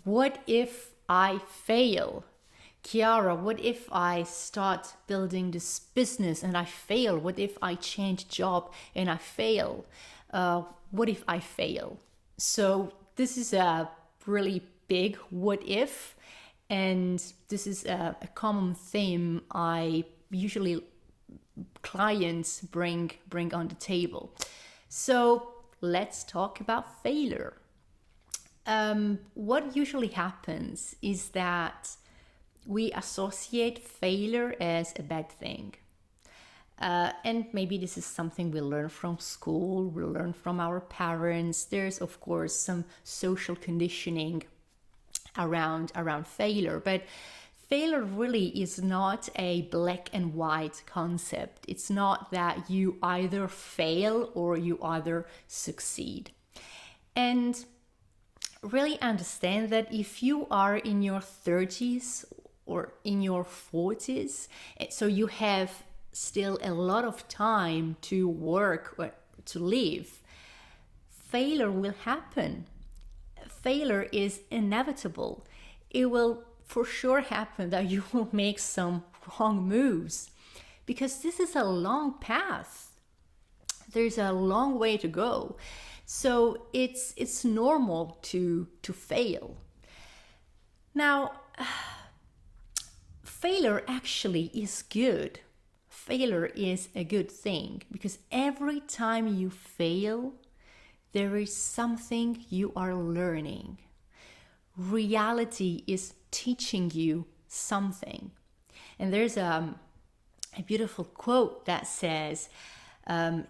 What if I fail? Chiara, what if I start building this business and I fail? What if I change job and I fail? What if I fail? So this is a really big what if, and this is a common theme I usually clients bring on the table. So let's talk about failure. What usually happens is that we associate failure as a bad thing. And maybe this is something we learn from school, we learn from our parents. There's, of course, some social conditioning around failure, but failure really is not a black and white concept. It's not that you either fail or you either succeed. And really understand that if you are in your 30s or in your 40s, so you have still a lot of time to work or to live, failure will happen. Failure is inevitable. It will for sure happen that you will make some wrong moves, because this is a long path. There's a long way to go. So it's normal to fail. Now, failure actually is good. Failure is a good thing, because every time you fail, there is something you are learning. Reality is teaching you something. And there's a beautiful quote that says,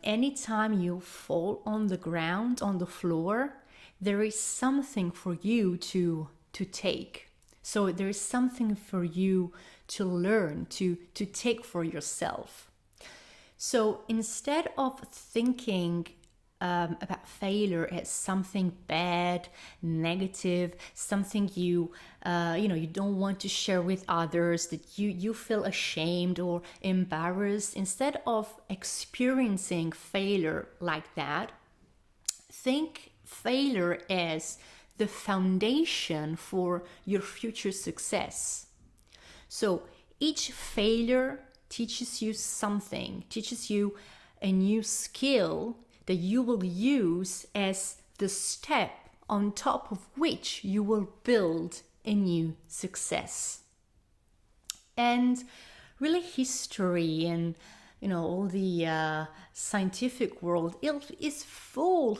anytime you fall on the ground, on the floor, there is something for you to take. So there is something for you to learn, to take for yourself. So instead of thinking about failure as something bad, negative, something you don't want to share with others, that you feel ashamed or embarrassed, instead of experiencing failure like that, think failure as the foundation for your future success. So each failure teaches you something, teaches you a new skill that you will use as the step on top of which you will build a new success. And really, history and all the scientific world is full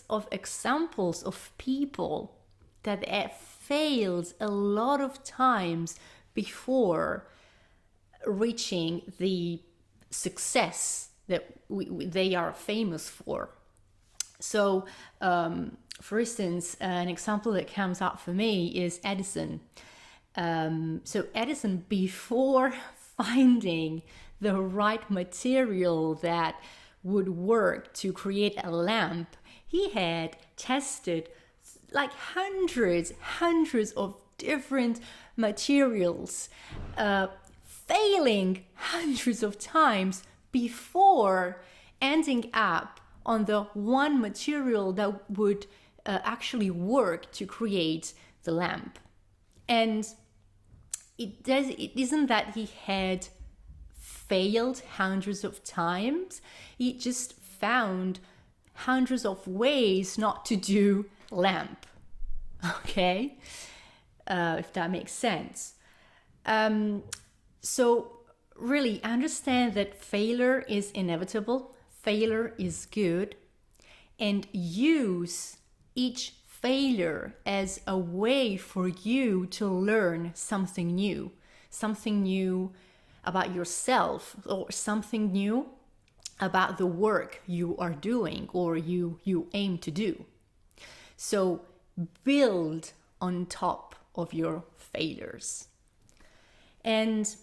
of examples of people that have failed a lot of times before reaching the success that they are famous for. So, for instance, an example that comes up for me is Edison. So Edison, before finding the right material that would work to create a lamp, he had tested like hundreds of different materials, failing hundreds of times before ending up on the one material that would actually work to create the lamp. And it isn't that he had failed hundreds of times, he just found hundreds of ways not to do lamp. Okay? If that makes sense. So really understand that failure is inevitable, failure is good, and use each failure as a way for you to learn something new about yourself, or something new about the work you are doing or you aim to do. So build on top of your failures. And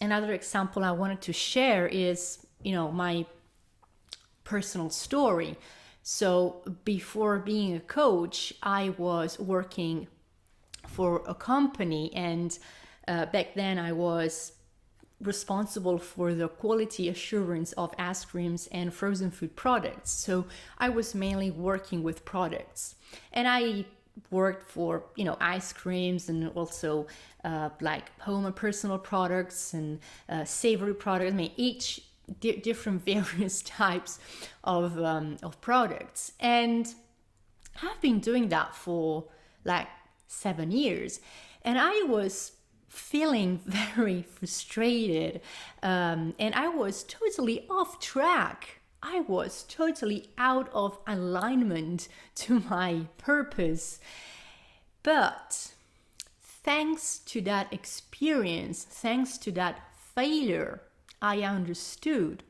another example I wanted to share is, my personal story. So before being a coach, I was working for a company, and back then I was responsible for the quality assurance of ice creams and frozen food products. So I was mainly working with products, and I worked for, you know, ice creams and also like home and personal products and savory products. I mean, each different various types of products. And I've been doing that for like 7 years. And I was feeling very frustrated, and I was totally off track. I was totally out of alignment to my purpose. But thanks to that experience, thanks to that failure, I understood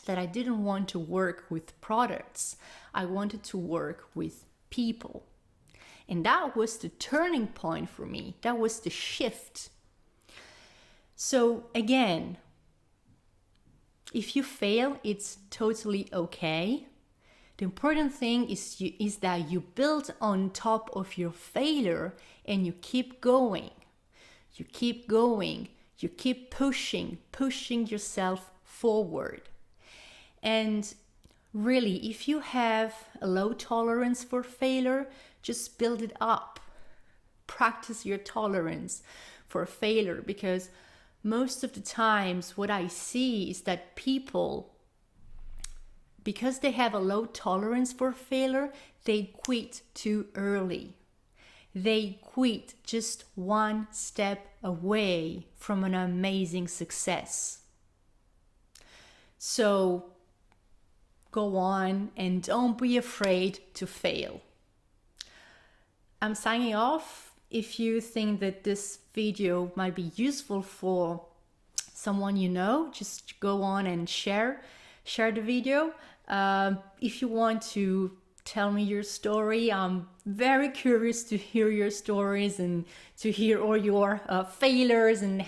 that I didn't want to work with products. I wanted to work with people. And that was the turning point for me. That was the shift. So again, if you fail, it's totally okay. The important thing is that you build on top of your failure and you keep going. You keep going. You keep pushing yourself forward. And really, if you have a low tolerance for failure, just build it up. Practice your tolerance for failure, because most of the times what I see is that people, because they have a low tolerance for failure, they quit too early. They quit just one step away from an amazing success. So go on and don't be afraid to fail. I'm signing off. If you think that this video might be useful for someone you know, just go on and share the video. If you want to tell me your story, I'm very curious to hear your stories and to hear all your failures and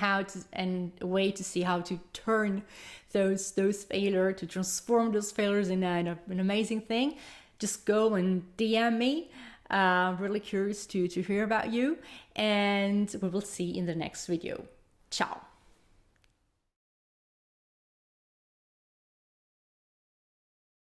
a way to see how to turn those failures, to transform those failures in an amazing thing. Just go and DM me. Really curious to hear about you, and we will see in the next video. Ciao.